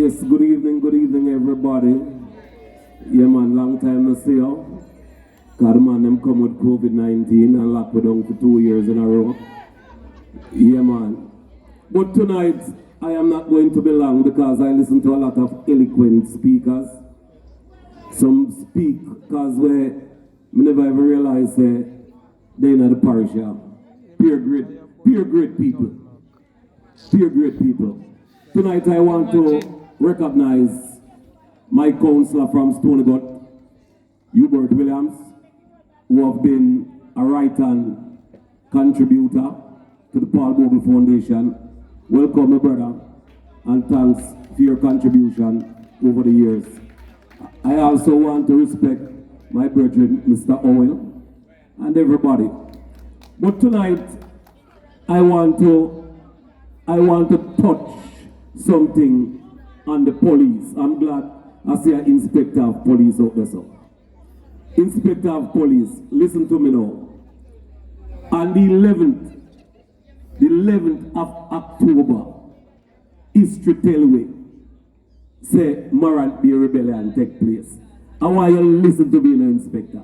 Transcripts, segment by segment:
Yes, good evening, everybody. Yeah, man, long time no see you. God, man, them come with COVID-19 and lock me down for 2 years in a row. Yeah, man. But tonight, I am not going to be long because I listen to a lot of eloquent speakers. Some speak because we never ever realize they're not the parish. Pure great people. Pure great people. Tonight I want to recognize my counselor from Stony Gut, Hubert Williams, who have been a right-hand contributor to the Paul Bogle Foundation. Welcome, my brother, and thanks for your contribution over the years. I also want to respect my brethren, Mr. Owen, and everybody. But tonight, I want to touch something on the police. I'm glad I see an inspector of police out there. So. Inspector of police, listen to me now. On the 11th of October, history tell we, say Morant Bay rebellion take place. I want you to listen to me, inspector.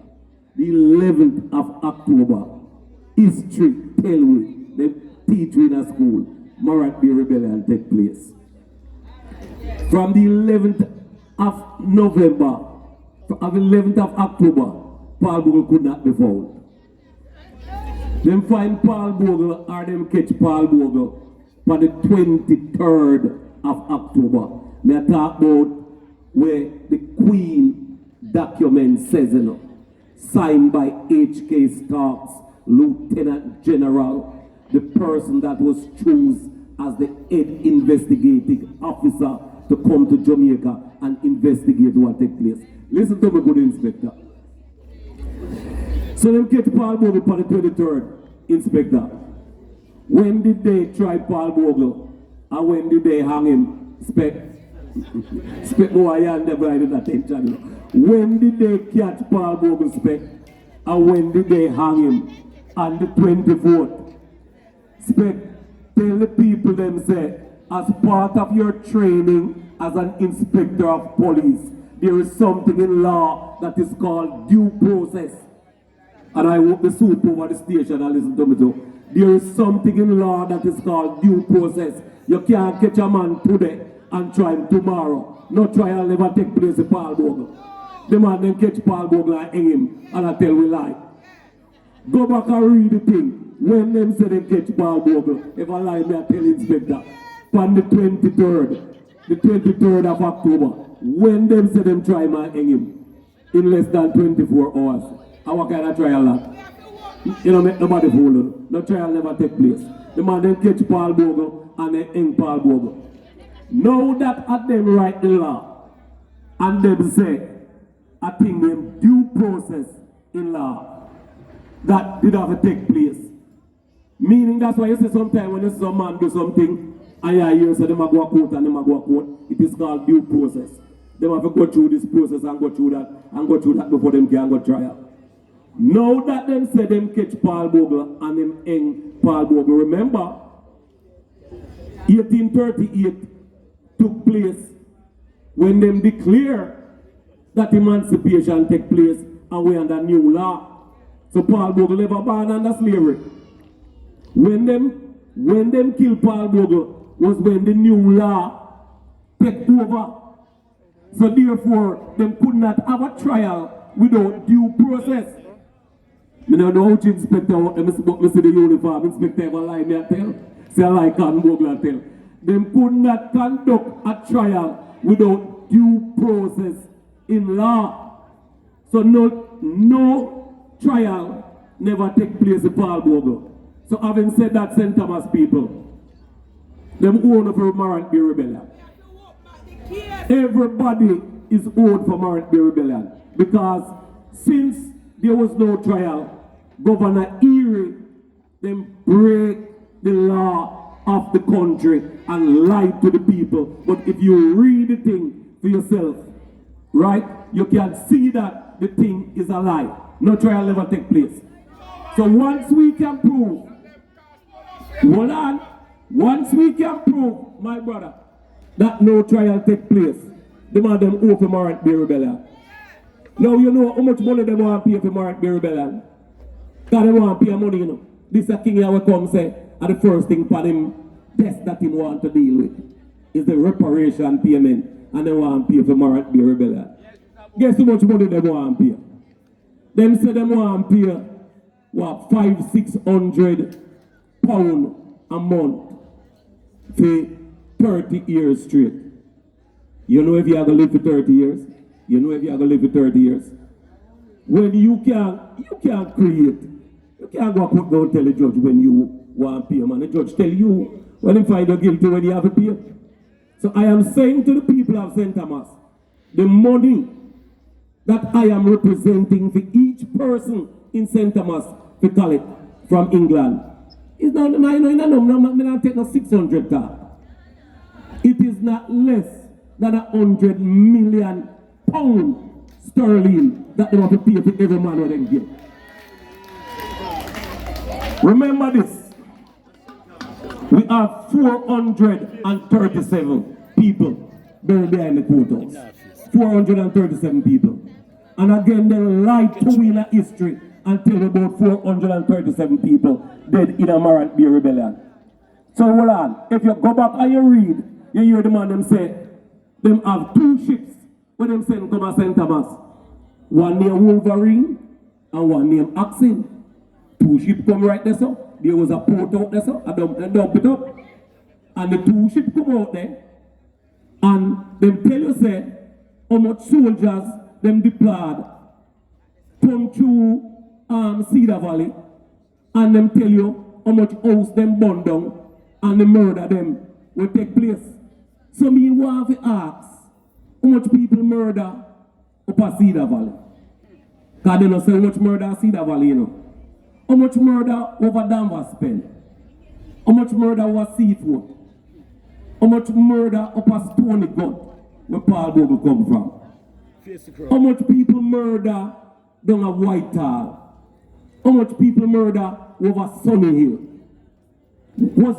The 11th of October, history tell we, they teach we in a school, Morant Bay rebellion take place. From the 11th of November, from the 11th of October, Paul Bogle could not be found. Them find Paul Bogle or them catch Paul Bogle for the 23rd of October. Me talk about where the Queen document says, you know, signed by H.K. Starks, Lieutenant General, the person that was chosen as the head investigating officer to come to Jamaica and investigate what took place. Listen to me, good inspector. So them catch Paul Bogle for the 23rd, inspector. When did they try Paul Bogle? And when did they hang him? Spec more and never had attention. When did they catch Paul Bogle, spec? And when did they hang him? On the 24th. Spec, tell the people them say, as part of your training as an inspector of police, there is something in law that is called due process. And I hope the soup over the station and listen to me too. There is something in law that is called due process. You can't catch a man today and try him tomorrow. No trial never take place in Paul Bogle. The man then catch Paul Bogle and hang him, and I tell we lie. Go back and read the thing. When them say they catch Paul Bogle, if I lie, me I tell inspector. On the 23rd of October, when them say them try man hang him in less than 24 hours. And what kind of trial that? You know, make nobody fool on. No trial never take place. The man then catch Paul Bogle and then hang Paul Bogle. Now that at them write the law and them say a thing named due process in law that did have to take place. Meaning that's why you say sometimes when you see some man do something and you hear so them a go to court and them a go to court, it is called due process. They have to go through this process and go through that before them can go trial. Now that them say them catch Paul Bogle and them hang Paul Bogle, remember 1838 took place when them declare that emancipation take place and we under new law. So Paul Bogle never born under slavery. When them kill Paul Bogle was when the new law take over. So therefore, them could not have a trial without due process. I don't know which inspector what them see the uniform. Inspector ever lie me I tell. Say I like Paul Bogle I tell. Them could not conduct a trial without due process in law. So no trial never take place in Paul Bogle. So having said that, St. Thomas people, them own for Morant Bay rebellion. Everybody is owed for Morant Bay rebellion because since there was no trial, Governor Erie them break the law of the country and lie to the people. But if you read the thing for yourself, right, you can see that the thing is a lie. No trial ever take place. So once we can prove, hold on, once we can prove, my brother, that no trial take place. The man them owe for Morant Bay Rebellion. Now you know how much money they want to pay for Morant Bay Rebellion. Because they want to pay money, you know. This is king here will come say, and the first thing for him, test that him want to deal with is the reparation payment, and they want to pay for Morant Bay Rebellion. Guess how much money they want to pay? Them say they want to pay, what, £500-600 a month for 30 years straight. You know if you are going to live for 30 years? You know if you are going to live for 30 years? When you can't create, you can't go put down tell the judge when you want to pay, man. The judge tell you when you find you guilty when you have to pay. So I am saying to the people of St. Thomas, the money that I am representing for each person in St. Thomas to collect from England is not, I don't take no 600 talk. It is not less than £100 million sterling that they want to pay for every man who them get. Remember this. We have 437 people buried behind the courthouse. 437 people. And again, they lied to we in history and tell about 437 people dead in a Morant Bay Rebellion. So hold on. If you go back and you read, you hear the man them say, them have 2 ships when them send come to St. Thomas. One named Wolverine and one named Axin. 2 ships come right there, so. There was a port out there, so. I dump it up. And the 2 ships come out there. And them tell you, say, how much soldiers them deployed come through Cedar Valley. And them tell you how much house them burn down and the murder them will take place. So me want to ask, how much people murder up at Cedar Valley? Because they don't say how much murder at Cedar Valley, you know. How much murder over Danvers Pen? How much murder over Seafood? How much murder up at Stony Gut, where Paul Bogle come from? How much people murder down at Whitehall? How much people murder over Sunny Hill? Was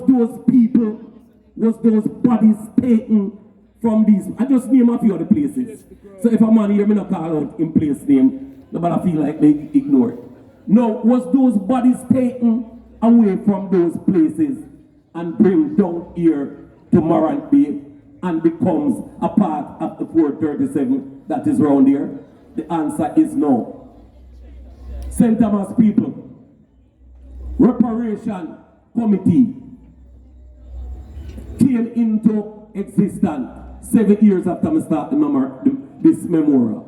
those bodies taken from these? I just name a few of the places. So if a man here, me not call out in place name, nobody feel like they ignore it. No, was those bodies taken away from those places and bring down here to Morant Bay and becomes a part of the 437 that is around here? The answer is no. St. Thomas people, reparation committee came into existence 7 years after I started this memorial.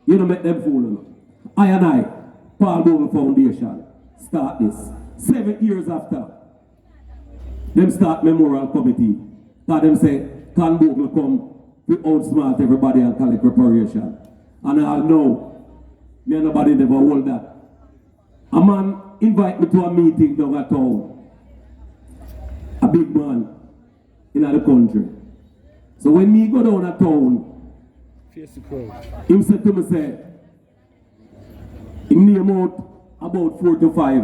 You know, make them fool. I, Paul Bogle Foundation, start this. 7 years after, them start memorial committee. Because them say, can Bogle come, we outsmart everybody and collect reparation. And I know, me and nobody never hold that. A man invite me to a meeting down at town. A big man in the country. So when me go down at town, him said to me, say, him name out about 4 to 5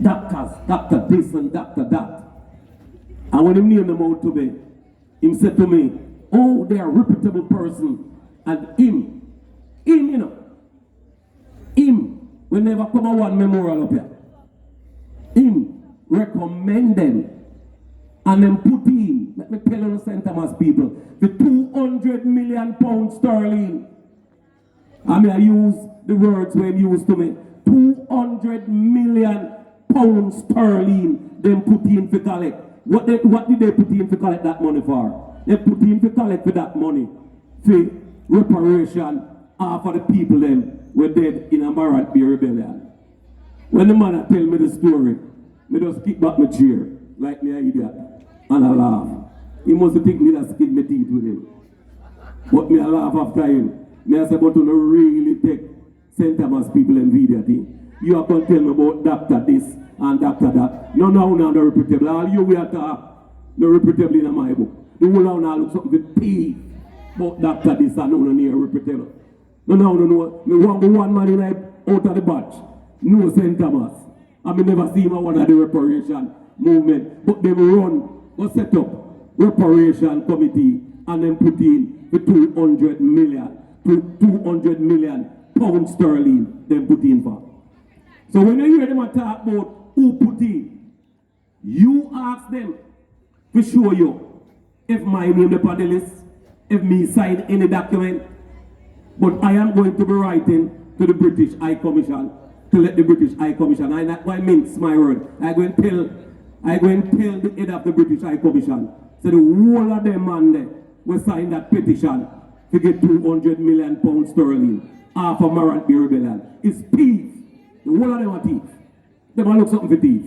doctors, doctor this and doctor that. And when him name them out to me, him said to me, oh, they are a reputable person. And him, you know, him will never come on one memorial up here. Him recommend them and then put in, let me tell you, St. Thomas people, the £200 million sterling. I mean, I use the words when used to me. £200 million sterling them put in for collect. What did they put in for collect that money for? They put in for collect for that money for reparation for the people them were dead in a Morant Bay Rebellion. When the man tell me the story, me just kick back my chair like me an idiot and I laugh. He must think me that skin my teeth with him. But me I laugh after him. Me I say, but you don't really take St. Thomas people and video thing. You are going to tell me about doctor this and doctor that. No, no reputable. All you will talk, no reputable in my book. The whole now look something with teeth. But doctor this and no near reputable. No. Me want go one man in out of the batch. No St. Thomas. I mean never see him one of the reparation movement. But they run, go set up reparation committee and then put in for 200 million pounds sterling, then put in for. So when you hear them talk about who put in, you ask them to show you if my name is on the list, if me sign any document. But I am going to be writing to the British High Commission to let the British High Commission, I'm not going to mince my word, I'm going to tell the head of the British High Commission, so the whole of them man there will sign that petition to get 200 million pounds sterling off of Marant Bay Rebellion. It's thief. The whole of them are thief. They might look something for thief.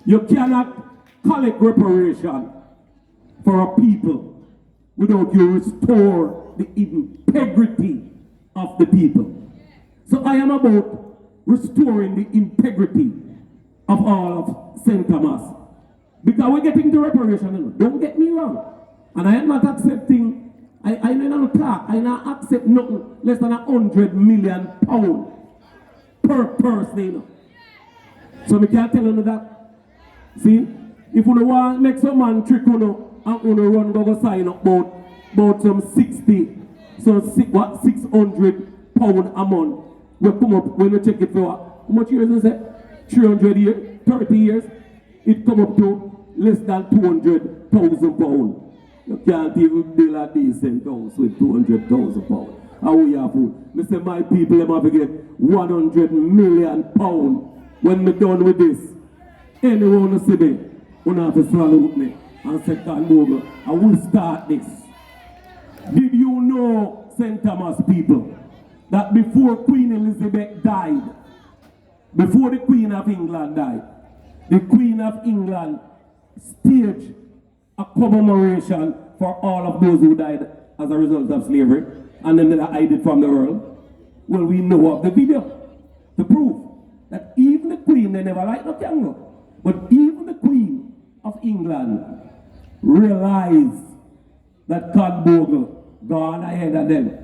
You cannot collect reparation for a people without you restore the integrity of the people. So I am about restoring the integrity of all of St. Thomas. Because we're getting the reparation. Don't get me wrong. And I am not accepting, I don't talk, I not accept nothing less than 100 million pounds per person. You know. So I can't tell you that. See, if you want to make some man trick you know, and you run go sign up about some 60, so 600 pounds a month. We come up when we check it for what? How much years is it? 300 years, 30 years. It come up to less than 200,000 pounds. You can't even build a decent house with 200,000 pounds. How we have food? I say my people them have to get 100 million pounds when we're done with this. Anyone who see me, you have to swallow with me and say, Bogle, I will start this. Did you know, St. Thomas people, that before Queen Elizabeth died, before the Queen of England died, the Queen of England staged a commemoration for all of those who died as a result of slavery, and then they hide it from the world? Well, we know of the video to prove that even the Queen, they never liked no candle, but even the Queen of England realized that Bogle gone ahead of them.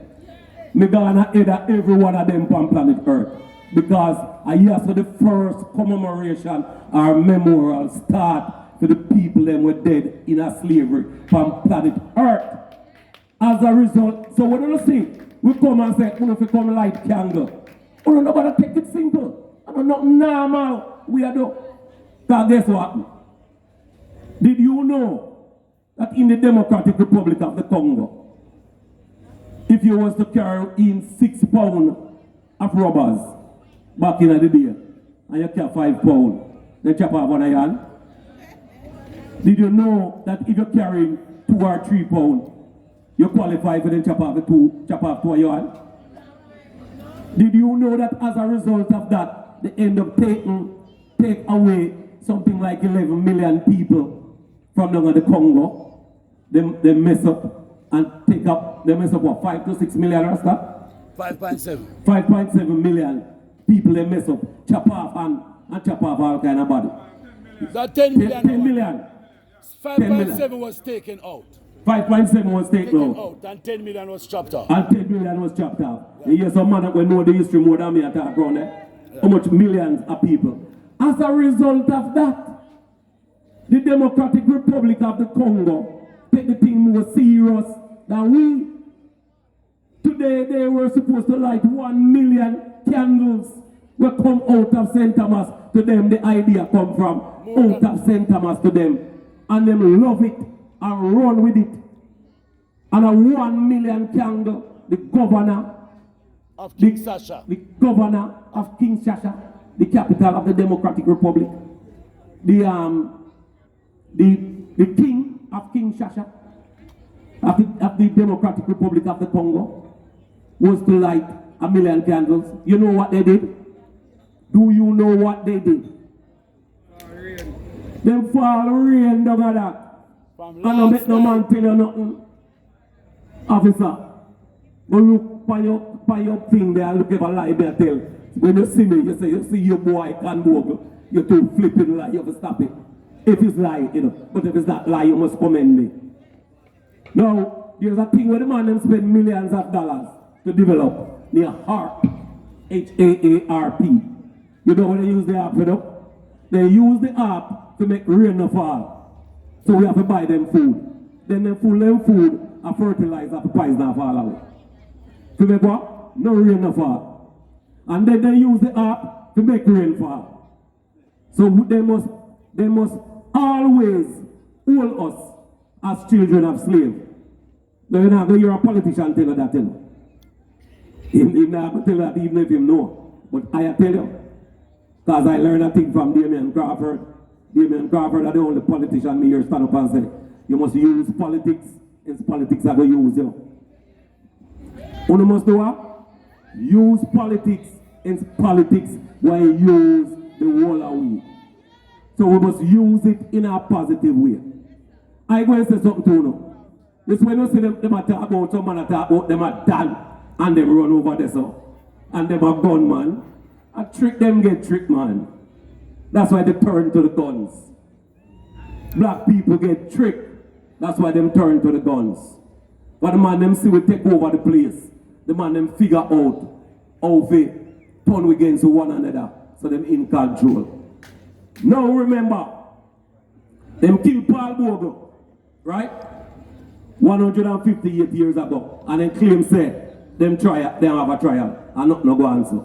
Me gone ahead of every one of them on planet Earth. Because I hear so the first commemoration or memorial start for the people that were dead in a slavery from planet Earth. As a result, so what do you see? We come and say, we don't come light candle. We don't know about to take it simple. I don't know normal we are doing. Because guess what? Did you know that in the Democratic Republic of the Congo, if you was to carry in 6 pounds of rubbers back in the day, and you carry 5 pounds, then chop off one of your hand? Did you know that if you're carrying 2 or 3 pounds, you qualify for then chop off 2 of your hand? Did you know that as a result of that, they end up take away something like 11 million people from the Congo? They mess up and take up, they mess up what, 5 to 6 million or stuff? 5.7. 5.7 million people they mess up, chop off and chop off all kind of body. That 10 million. 10 million. 5.7 was taken out. 5.7 was taken out. And 10 million was chopped off. And 10 million was chopped off. Yeah. You hear some man that will know the history more than me at that around there. Yeah. How much millions of people. As a result of that, the Democratic Republic of the Congo take the thing more serious than we. Today they were supposed to light 1 million candles will come out of St. Thomas to them. The idea come from out of St. Thomas to them. And them love it and run with it. And a 1 million candle, the governor of Kinshasa. The governor of Kinshasa, the capital of the Democratic Republic. The king of Kinshasa, of the Democratic Republic of the Congo, was to light 1 million candles. You know what they did? Do you know what they did? Them fall rain down on that. And don't make no man tell you nothing. Officer, go look by your thing there and look if a lie there tell. When you see me, you see your boy can Bogle. You're too flipping lie, you have to stop it. If it's lie, you know. But if it's not lie, you must commend me. Now, there's a thing where the man them spend millions of dollars to develop the HAARP. H-A-A-R-P. You know what they use the app for? They use the app to make rain fall. So we have to buy them food. Then them food are fertilizer for poison fall away. To make what? No rain no fall. And then they use the ark to make rain fall. So they must always hold us as children of slaves. Now you're not going to hear a politician tell you that, you know. He's not going to tell you that even if you know. But I tell you, because I learned a thing from Damian Crawford. Damian Crawford are the only politician me here stand up and say, you must use politics, and politics are going to use you. You must do what? Use politics, and politics when you use the whole of we. So we must use it in a positive way. I go and say something to you. This when you see them talk about some man talk about them are done and them run over there so. And them are gunman. And trick them get tricked, man. That's why they turn to the guns. Black people get tricked. That's why them turn to the guns. But the man them see we take over the place. The man them figure out how they turn against one another. So them in control. Now remember, them killed Paul Bogle, right? 158 years ago. And then claim say, them have a trial. And not no go answer.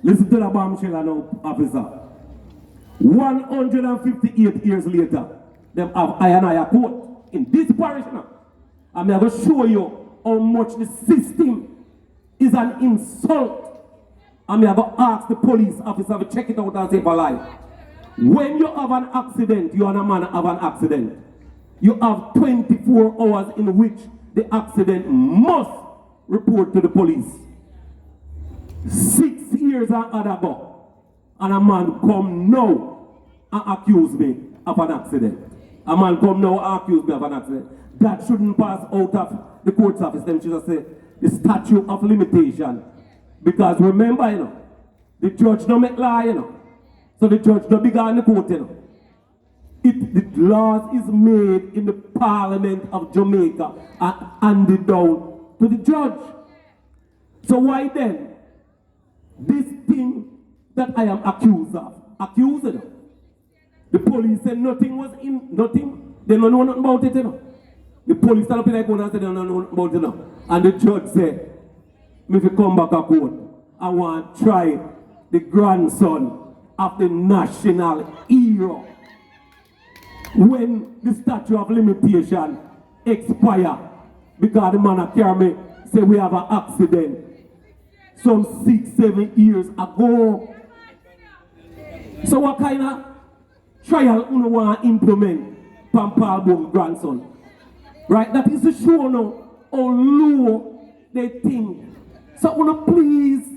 Listen to the bombshell now, officer. 158 years later, them have I court in this parish now. And I'm going to show you how much the system is an insult. And I'm going to ask the police officer to check it out and save a life. When you have an accident, you and a man have an accident. You have 24 hours in which the accident must report to the police. 6 years ago, and a man come now and accuse me of an accident. A man come now and accuse me of an accident. That shouldn't pass out of the court's office. Them should just say the statute of limitation. Because remember, you know, the judge don't make law, you know. So the judge don't bigger in the court, you know. The laws is made in the Parliament of Jamaica and handed down to the judge. So why then? This thing that I am accused of, the police said nothing was in, nothing, they don't know nothing about it, you know. The police stand up in like one and said they don't know nothing about it, you know. And the judge said, if you come back to court, I want to try the grandson of the national hero. When the statute of limitation expire, because the man at Carme say we have an accident some 6-7 years ago. So what kind of trial you want to implement from Paul Bogle's grandson? Right? That is to show now how low they think. So you please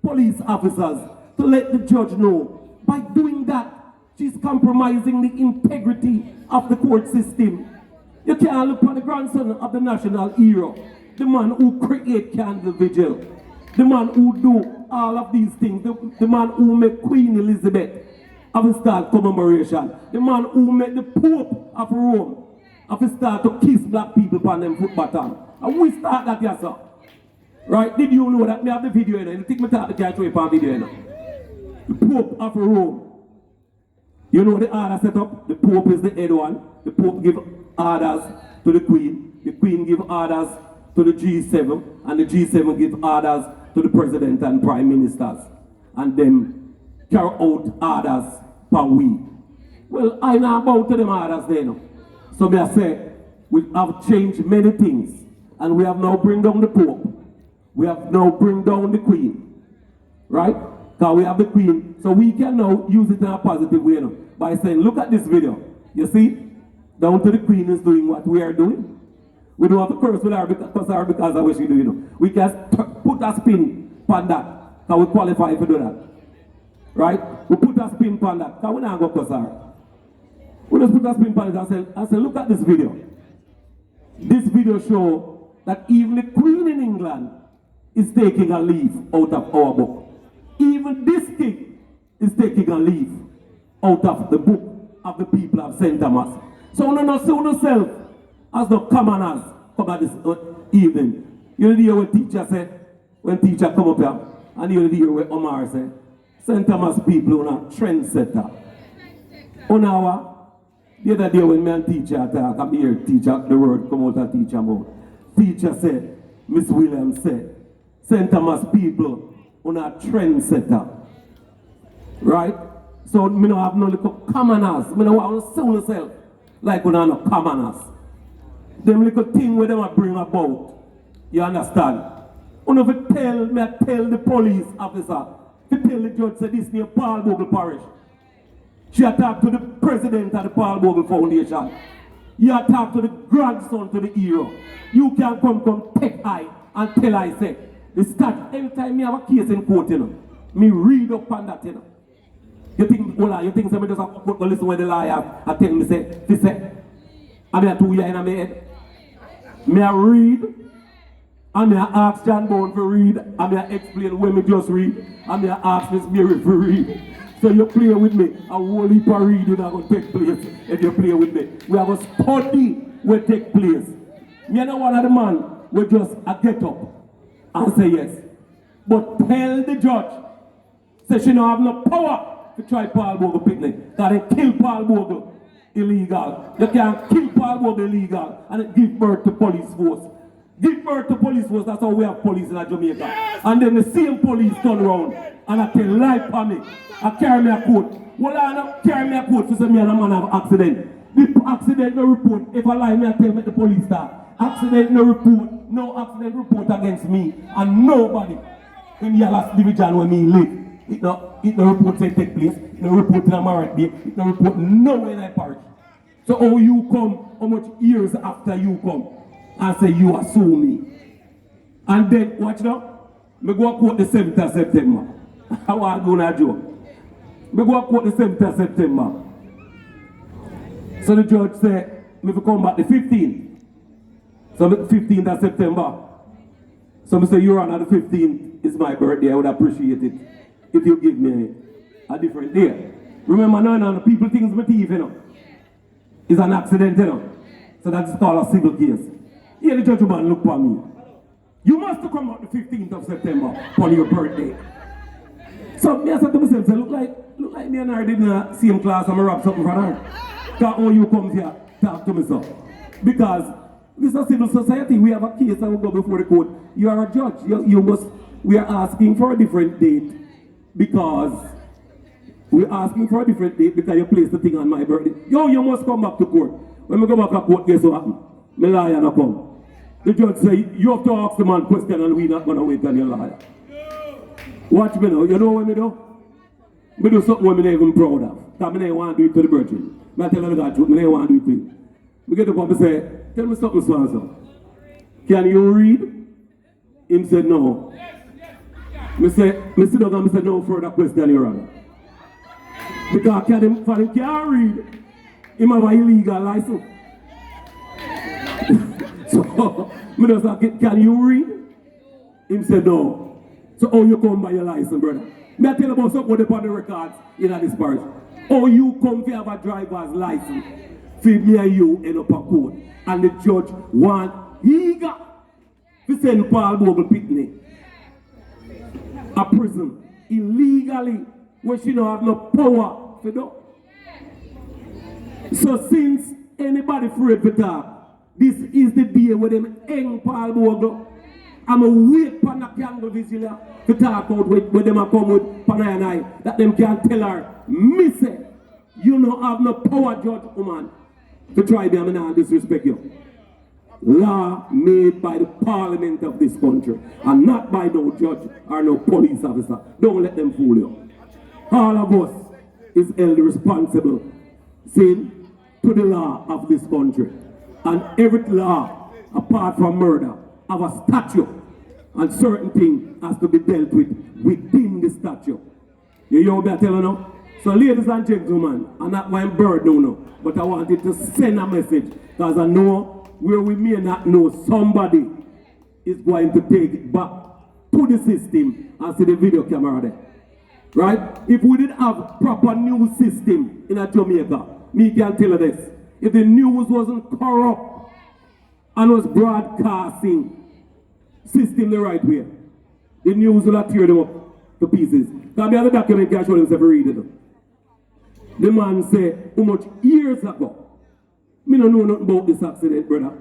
police officers to let the judge know by doing that she's compromising the integrity of the court system. You can't look at the grandson of the national hero, the man who create Candlelight Vigil, the man who do all of these things, the man who make Queen Elizabeth have a start commemoration, the man who make the Pope of Rome have a start to kiss black people upon them foot bottom. And we start that, yes, sir. Right? Did you know that? Me have the video, you know. You think me talk the can't show you on video, you know. The Pope of Rome. You know the order set up? The Pope is the head one. The Pope give orders to the Queen. The Queen give orders to the G7. And the G7 give orders to the President and Prime Ministers. And them carry out orders per week. Well, I know about them orders there now. So me I say, we have changed many things. And we have now bring down the Pope. We have now bring down the Queen. Right? Because we have the Queen. So we can now use it in a positive way now. By saying, look at this video. You see? Down to the Queen is doing what we are doing. We don't have to curse with her because of what she do, you know. We can put a spin on that. Because we qualify to do that. Right? We put a spin on that. Because we not go curse her. We just put a spin on it and say, look at this video. This video shows that even the Queen in England is taking a leaf out of our book. Even this king is taking a leaf out of the book of the people of St. Thomas. So we don't see yourself as the commoners come at this evening. You hear what teacher said, when teacher come up here, and you hear what Omar said, St. Thomas people are not trendsetter. On our The other day when me and teacher talk, I'm here, teacher, the word come out of teacher mouth. Teacher said, Miss Williams said, St. Thomas people on a trendsetter. Right? So me don't have no little commoners. Me don't want to sound myself like we don't have no commoners. Them little thing where them bring about. You understand? You know, tell the police officer, to tell the judge that this near Paul Bogle Parish. She talked to the president of the Paul Bogle Foundation. You talk to the grandson to the hero. You can come take I and tell I say, the start every time me have a case in court, you know, me read up on that, you know. You think, well, you think somebody just have to listen when the lawyer I tell me say, I mean 2 years in my head. Me I read, and me I ask John Bone to read, and me I explain when me just read, and me I ask Miss Mary to read. So you play with me, a whole heap of reading is going to take place if you play with me. We have a study will take place. Me know one of the man will just get up and say yes. But tell the judge, say she don't have no power to try Paul Bogle picnic. That they kill Paul Bogle illegal. You can't kill Paul Bogle illegal and give birth to police force. Give birth to police force, that's how we have police in Jamaica. Yes. And then the same police turn around and I tell lie for me. I carry me a coat. Well, I don't carry me a coat to say me and a man have accident. The accident no report. If I lie, me I tell me the police that. Accident no report. No accident report against me. And nobody in the last division where me live. It no report say take place. It no report in a married day. It no report nowhere in that parish. So how you come, how much years after you come, and say you assume me. And then, watch now, me go quote the 7th of September. I want to go on a joke. Me go quote the 7th of September. So the judge said, me come back the 15th. So the 15th of September. So me say, Your Honor, the 15th is my birthday. I would appreciate it if you give me a different day. Remember, no, people things me thief, you know. It's an accident, you know. So that's called a civil case. Here the judgment look for me. You must come out the 15th of September on your birthday. So me I said to myself, say, look like me and her did in the same class and I rap something for her. Because when you come here, talk to me so. Because this is a civil society, we have a case and we go before the court. You are a judge. We are asking for a different date because we're asking for a different date because you placed the thing on my birthday. You must come back to court. When we go back to court, guess what happened? My lawyer not come. The judge say, you have to ask the man question and we're not going to wait on your lawyer. Watch me now. You know what me do? Me do something what me not even proud of. Because me don't want to do it to the virgin. I tell her the truth, me don't want to do it to him. We get up and say, tell me something, so and so. Can you read? Him said no. Me sit down and me say no further question, Your Honor. Because him can't read. Him have an illegal license. So, me just say, can you read? Him said no. So how you come by your license, brother? Me I tell you about something upon the records in this parish. How you come to have a driver's license for me and you end up a court. And the judge want eager to send Paul Bogle picnic a prison illegally where she don't have no power to do. So since anybody afraid to talk, this is the day where them hang Paul Bogle. I'm a wait for the candle Vigil to talk out with them come with Panay and I, that them can tell her, Miss it, you don't have no power, judge, woman, to try them and not disrespect you. Law made by the parliament of this country and not by no judge or no police officer. Don't let them fool you. All of us is held responsible, see, to the law of this country. And every law, apart from murder, have a statute, and certain things has to be dealt with within the statute. You hear what I'm telling you? So ladies and gentlemen, I'm not one bird no, but I wanted to send a message because I know where we may not know somebody is going to take it back to the system and see the video camera there. Right? If we didn't have proper news system in Jamaica, me can tell you this. If the news wasn't corrupt and was broadcasting system the right way, the news will tear them up to pieces. Because the other document can show themselves read it. The man said how much years ago Me don't know nothing about this accident, brother.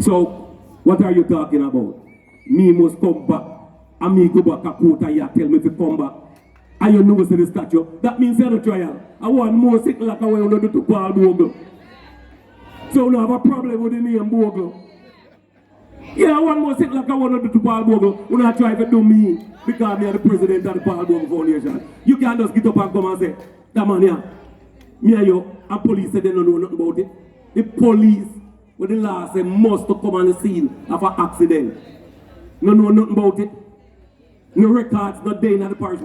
So, what are you talking about? Me must come back. And me go back a court and you tell me to come back. And you know see the statue. That means you're the trial. I want more sick like I want to do to Paul Bogle. So you have a problem with the name Bogle. Yeah, I want more sick like I want to do to Paul Bogle. You not try to do me because me are the president of the Paul Bogle Foundation. You can't just get up and come and say, that man here, me and you, and police say they don't know nothing about it. The police, with the law say must to come on the scene of an accident. No know nothing about it. No records, not day in the parish.